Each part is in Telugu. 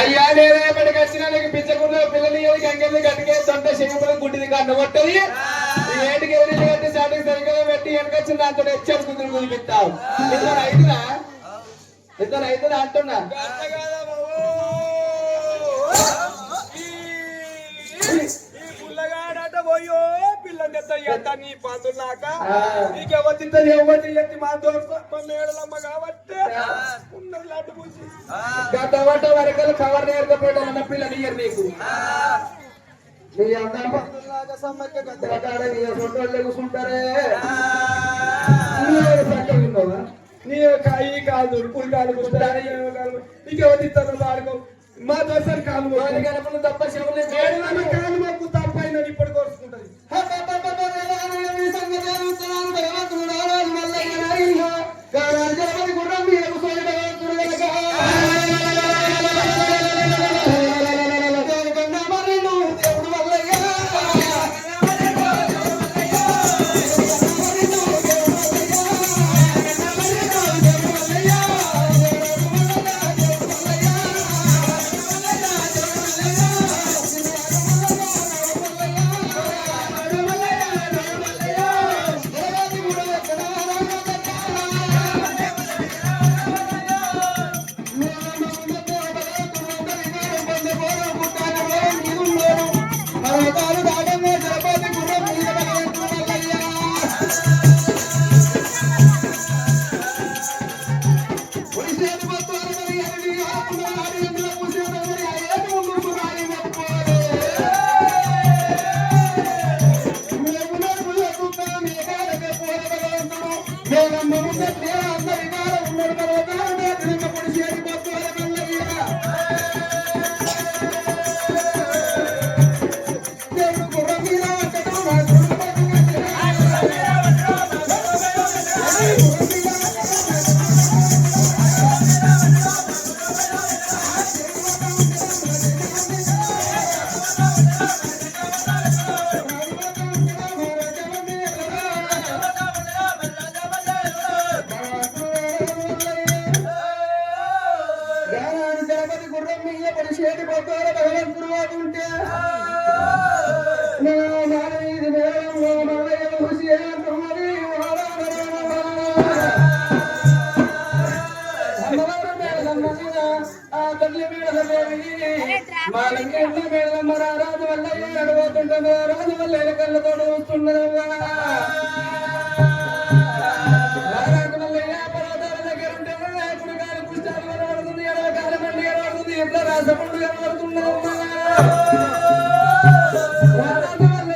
అయ్యా నేను ఎప్పటికి వచ్చినా నీకు పిచ్చకుండా పిల్లని గంగల్ని గట్టికేస్తుంటే చెయ్యి గుడ్డిది కన్ను కొట్టది ఏటికి ఎవరి కట్టి చాటుకి సరిగ్గా పెట్టి వెనకొచ్చింది దాంతో ఎచ్చారు కుదురు కుదిపిస్తావు ఇద్దరు రైతురా అంటున్నా పోయో పిల్లలు నీ పాతుల్లాక నీకెవరి ఎవరి ఎత్తి మా దోస్తమ్మ మేడలమ్మ కాబట్టి లడ్డు పూసి గత వరకలు కవర్ నేర్కపోయాడు పిల్లలు ఇయ్యరు నీకు నీ అందరూ సమ్మక్క గద్దల నీ ఫోటోలు కూర్చుంటారే నీ కాయి కాదు పుల్కాలు కూర్చుంటారు నీకెవరి ఇస్తారు వాడుకో మా దోసారి కాలు కనుక తప్ప శివులు కాలు మాకు తప్పైన ఇప్పుడు కోరుకుంటది రాజు వల్ల అడగతుంటాను రాజు వల్ల ఎలకళ్ళతో వస్తున్నదవ్వా రాజు వల్ల పర్వతాల దగ్గర ఉంటే కుడికాలు పుష్టాలు కనబడుతుంది ఎడవకాల మండి కనబడుతుంది ఎట్లా రాసపండు కనబడుతున్నదవ్వా రాజు వల్ల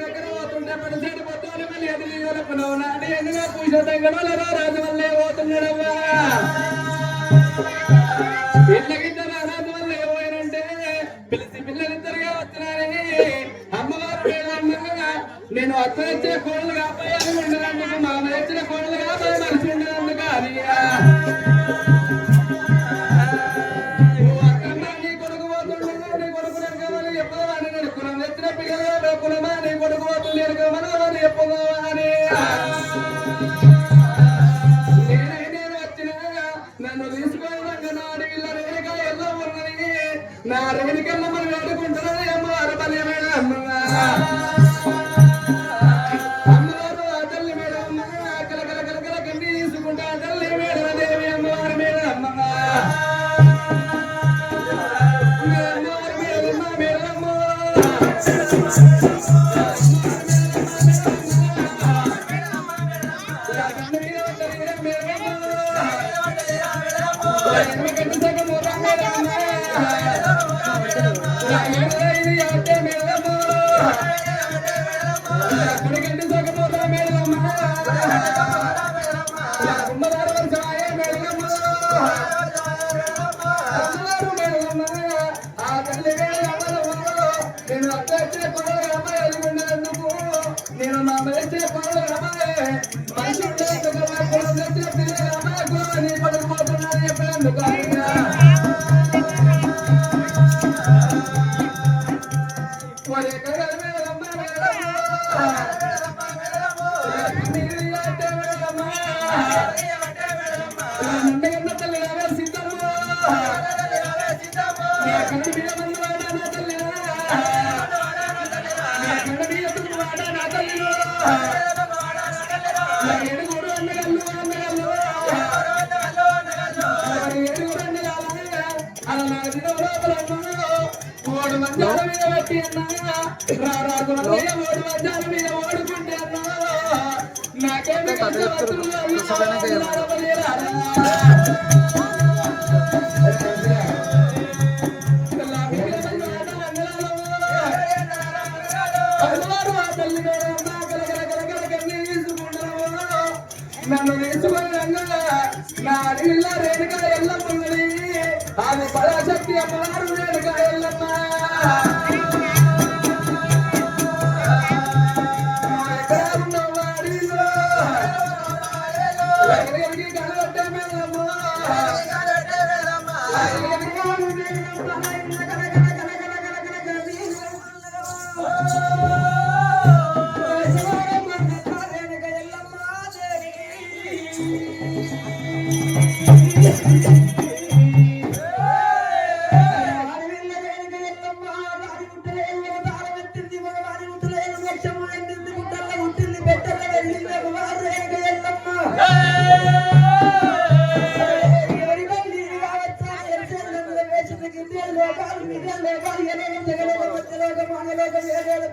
ఇక్కడ పోతుంటే మన చెడు పొత్తులు మళ్ళీ ఎదురు నాటి ఎందుగా పూజ తగ్గడం రాజు వల్లే పోతున్నాడవ్వా పిల్లకిద్దరు రాజు వల్ల ఏమైనంటే పిల్లలిద్దరుగా వచ్చినారని అమ్మవారు మేడమ్మగా నేను వచ్చే కోడలు కాపాయాలి ఉండనందుకు మామ తెచ్చిన కోడలు కాపాయి మనిషి ఉండనందుకు అది అక్కమ్మ నీ కొడుకు పోతుండగా నీ కొడుకు ఎరగమని చెప్పదా అని నేను కులం తెచ్చిన పిల్లలు కులమా నీ కొడుకు పోతుంది ఎరగమని అని చెప్పదా అని నేను వచ్చిన నన్ను తీసుకోవడంగా నా అడవిలో రేణుక ఎలా ఉన్నది నా రేణుకల్లో మనం వేడుకుంటున్నది అమ్మవారు పల్లె మేడం అమ్మవారు ఆ తల్లి మేడం కలకల కండి తీసుకుంటా తల్లి మేడం దేవి అమ్మవారి మేడం అమ్మవారి మేడమ్మ నేను మా మనిషి పడిపోతున్నాను ఎప్పుడందుకు సిద్ధమ్మ కన్న బియ్య మందువాడా నా తల్లి నా కన్న బియ్య మందువాడా నా తల్లి నా ఏడుగురు అన్నగల్లు అన్నగల్లు ఏడుగురు అన్నగాల అలా నా దిన ఓడు మంచాల మీద పెట్టి అన్నా రారాజుల ఓడు మంచాల మీద ఓడుకుంటే అన్నా నాకేమి నన్ను తీసుకుని నా అడిగిల్ల రేణుక ఎల్లమ్మని ఆమె పరాశక్తి అమ్మవారు రేణుక ఎల్లమ్మ ఎక్కడ ఉన్నావు అడిగిలో ఎక్కడికి కనబట్టే మేడమ్మ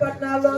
పట్నాల్లో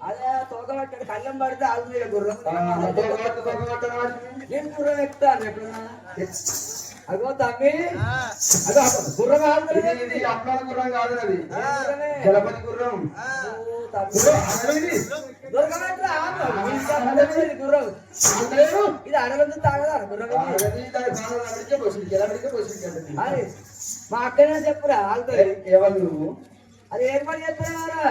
అదే తోకబట్టాడు కళ్ళం పడితే ఆలు మీద గుర్రం నేను గుర్రం ఎక్కుతాను ఎప్పుడన్నా అగో తమ్మి అదో గుర్రం అప్లాల గుర్రం కాదు అది జలపతి గుర్రం గుర్రం ఇది అడగదు తాగదా గుర్రం మా అక్కనే చెప్పురా వాళ్ళతో ఎవరు నువ్వు అది ఏర్పాటు చేస్తున్నారా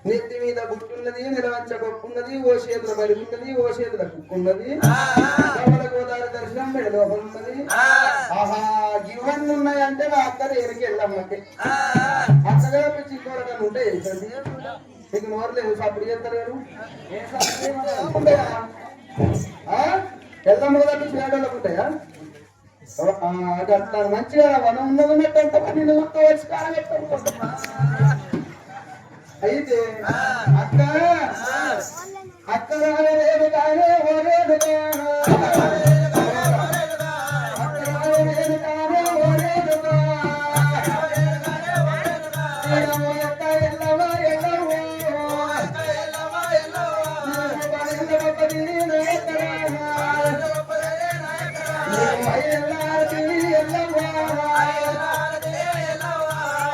నెత్తి మీద బుట్టున్నది నిలవంచ గొప్పున్నది ఓ చేతుల బలి ఉన్నది ఓ చేతుల కుక్కున్నది గోదావరి దర్శనం మెడలోపలున్నది ఆహా ఇవన్నీ ఉన్నాయంటే నా అక్క ఎరికి వెళ్ళమ్మకి అక్కగా చిక్కోరగా ఉంటాయి నీకు నోరులేవు సప్పుడు చేస్తలేరు వెళ్దాము కదా పేడోళ్ళకు ఉంటాయా అట్లా మంచిగా వనం ఉన్నది ఎంత పని వచ్చి కాలం అయితే అక్క అక్క రాలేదు కానీ ఓరేదు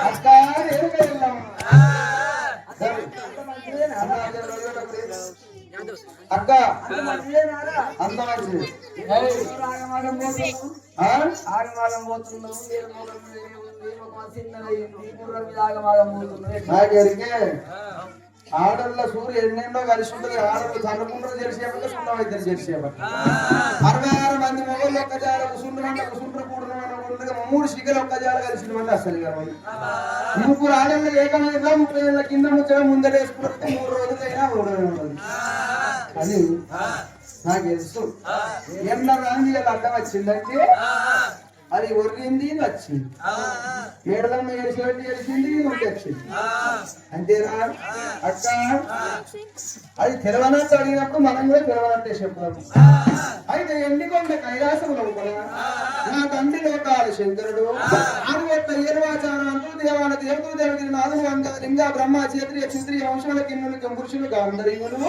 అక్క రేణుక ఎల్లమ్మ అక్క అంత మంచిది ఆగమాగం పోతున్నావు నాకెరికే ఆడల్లో సూర్యుడు ఎన్నెన్నో కలిసి ఉంటుంది ఆడలు చదువుకుంటారు చేసేపట్ల సున్నం అయితే చేసేపట్ల 66 మంది మొగలు ఒక్క జాల కుసుండ్రంటే కుసుండ్ర కూడుగా 3 శిఖలు ఒక్క జాల కలిసిన మంది అసలు కదా ముగ్గురు ఆడల్లో ఏకమైనా 30 ఏళ్ళ కింద ముచ్చడం ముందరేసుకుంటే 3 రోజులైనా ఉండదు అని నాకు తెలుసు ఎన్న రాంది అడ్డం వచ్చిందంటే అది ఒరిగింది వచ్చింది ఏడలమ్మ ఏడిసినట్టు ఏడిసింది నుండి వచ్చింది అంతేనా అక్క అది తెలవనట్టు అడిగినప్పుడు మనం కూడా తెలవనట్టే చెప్తాము అయితే ఎండికొండ కైలాసం లోపల నా తండ్రి లోకాలు శంకరుడు 6 ఏర్వాచారంతో దేవాల దేవతలు దేవతలు 4 వందల లింగ బ్రహ్మ క్షత్రియ క్షత్రియ వంశముల కిన్నులు పురుషులు గాంధర్యులు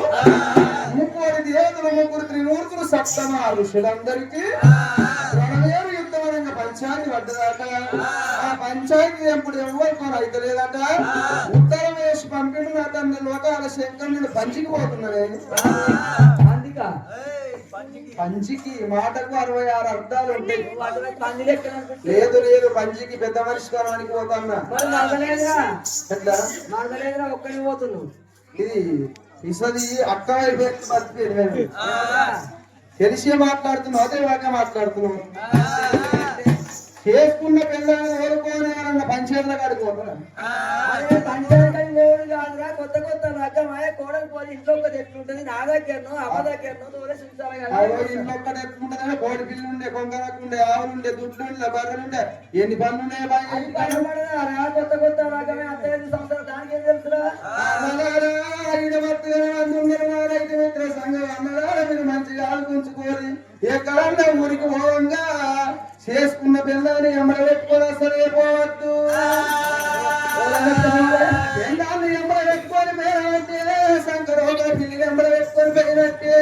30 దేవతలు 3 త్రిమూర్తులు సప్తమ ఋషులందరికీ రణవేరు యుద్ధవరంగా పంచాయతీ పడ్డదాట ఆ పంచాయతీ ఎప్పుడు ఎవరు అయితే లేదట ఉత్తరం వేసి పంపిణీ నా తండ్రి లోకాల శంకరుడు పంచికి పోతున్నాడే పంచికి మాటకు 66 అర్థాలు ఉంటాయి లేదు లేదు పంచికి పెద్ద మనిషి స్థానానికి పోతాన్నా ఒక్కడిని పోతున్నావు ఇది ఇసది అక్క వైపు మర్చిపోయింది తెలిసే మాట్లాడుతున్నావు అదే వాగా మాట్లాడుతున్నావు చేసుకున్న పిల్లల్ని ఓరుకోనేమన్నా పంచాయతీలో కడుకోవడం కొత్త కొత్త రకమాయ కోడలు పోయి ఇంట్లో ఎట్లుంటది నా దగ్గరను అమ్మ దగ్గరను ఇంట్లో ఎట్లుంటది కోడి పిల్లు ఉండే కొంగరకుండే ఆవులు ఉండే దుడ్లు ఉండే బర్రెలు ఉండే ఎన్ని పనులు ఉన్నాయి కొత్త కొత్త రకమే 5 సంవత్సరాలు దానికి ఏం తెలుసురా సంఘం అన్నదారా మీరు మంచిగా ఆలోచించుకోరి ఎక్కడన్నా ఊరికి పోవంగా చేసుకున్న పిల్లని ఎమ్మడ పెట్టుకొని అసలు పోవద్దు పిల్లాన్ని ఎమ్మడ పెట్టుకొని పోయినట్టే శంకరోగ పిల్లి ఎమ్మడ పెట్టుకొని పోయినట్టే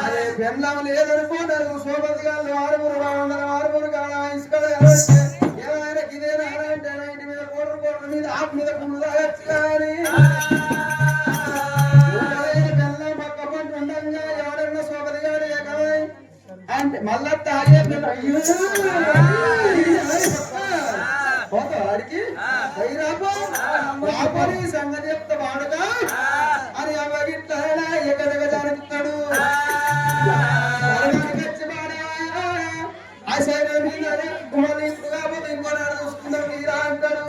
అదే పిల్లం లేదనుకోండి సోపతి గారు 6 కాడ ఇసుకడ ఏమైనా గిదేనా అంటే ఇంటి మీద కోట మీద ఆకు మీద పుల్లు తాగచ్చు కానీ అంటే మళ్ళా తాగే వాడికి రాబోని సంగతి చెప్తా వాడుగా అని అవగిట్లా ఎక్కడగా జరుగుతాడు ఆ శరీరం కాకపోతే ఇంకో చూసుకుందాం మీరా అంటాడు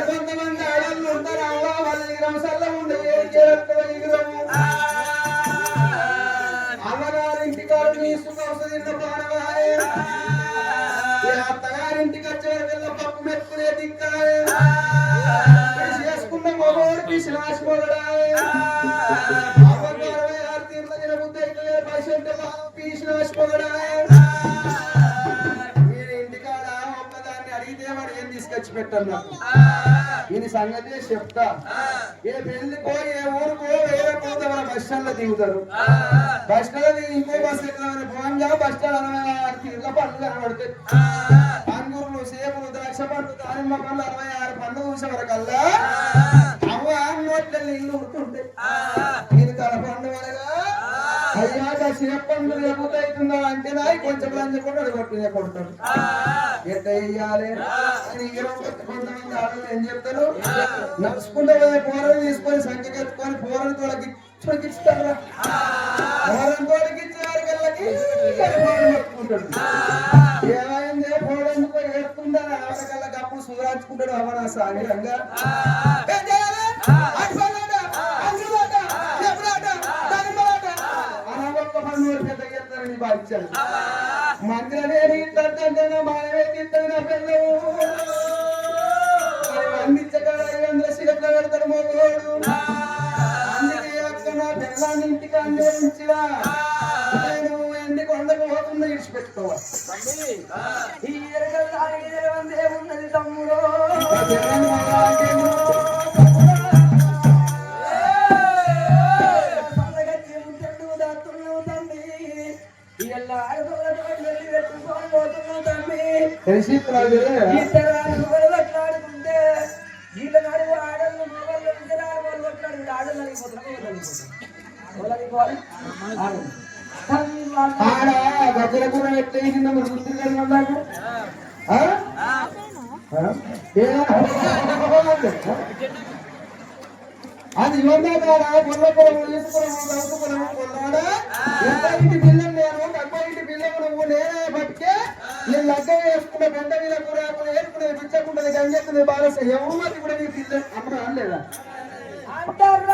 కొంతమంది ఆడళ్ళు ఉంటారు అవ్వ వాళ్ళ విగ్రహం ఉండే విగ్రహం అత్తగారింటికి వచ్చే పిల్ల పప్పు మెట్టుకునే దిక్కాలే చేసుకున్న మగోడు పీసినాసిపోగడాలే 66 తీర్ల తినబుద్ధి అయితే పైసంటే పీసినాసిపోగడాలే మీరు ఇంటికాడ ఒక్కదాన్ని అడిగితే వాడు ఏం తీసుకొచ్చి పెట్టాను నాకు దీని సంగతి చెప్తా ఏ పెళ్లికో ఏ ఊరుకో వేరే పోతే మన బస్ స్టాండ్ లో దిగుతారు బస్ స్టాండ్ దిగి ఇంకో బస్ ఎక్కడమైనా పోగా బస్ స్టాండ్ 66 తీర్ల పనులు కనబడతాయి అంగూరులు సేపులు ద్రాక్ష పండ్లు దానిమ్మ పండ్లు 66 పండ్లు చూసే వరకల్లా అవ్వ నోట్ల నీళ్ళు ఉడుతుంటాయి నేను తల పండు వరగా అయ్యాక సేపండు లేకపోతే అవుతుందా అంటే నాయి కొంచెం లంచకుండా అడగొట్టినే కొడతాడు ఎట్ట వేయాలి అని కొంతమంది ఆడలు ఏం చెప్తారు నడుచుకుంటే పోరని తీసుకొని సంఖ్యకెత్తుకొని పోరని తోడకి తొలగిస్తారా పోరని తోడకిచ్చి వారికి పట్టుకుంటాడు ఏమైంది పోవడానికి ఏడుతుందా ఆడకల్లా అప్పుడు సుధార్చుకుంటాడు అవనా సాగిరంగా మందిరమే నీళ్ళంటే మనమే తింటాను పిల్లలు అందించగల 500 సిగట్ల పెడతాడు మోగోడు అందుకే అక్క నా పిల్లాన్ని ఇంటికి అందించిరా నేను ఎండి కొండకు పోకుండా ఇడిచిపెట్టుకోవాలి ఉన్నది తమ్ముడు ఇలా ఆడదోళ్ళతో వెళ్ళి పెట్టుకొని పోతున్నావు తమ్మి. తెలిసి ఇద్దరు ఆడదోళ్ళు కొట్లాడుకుంటే వీళ్ళ నడుగు ఆడళ్ళు మొగళ్ళు ఇద్దరు ఆడవాళ్ళు కొట్లాడు ఆడలు అడిగిపోతారు ఆడ గద్దెల కూర ఎట్లేసిందో మరి చూస్తున్నాను అది ఇవ్వదా కాదా పొల్లపురం ఈసుపురం దౌతుపురం పొల్లాడా ఇంటి పిల్లలు నేను అబ్బాయింటి పిల్లలు నువ్వు నేనే బట్టే నేను లగ్గం వేసుకున్న గంట మీద కూర వేసుకునే పిచ్చకుంటుంది గంజెక్కునే బాగా ఎవరు కూడా నీ పిల్లలు అమ్మ అనలేదా అంటారు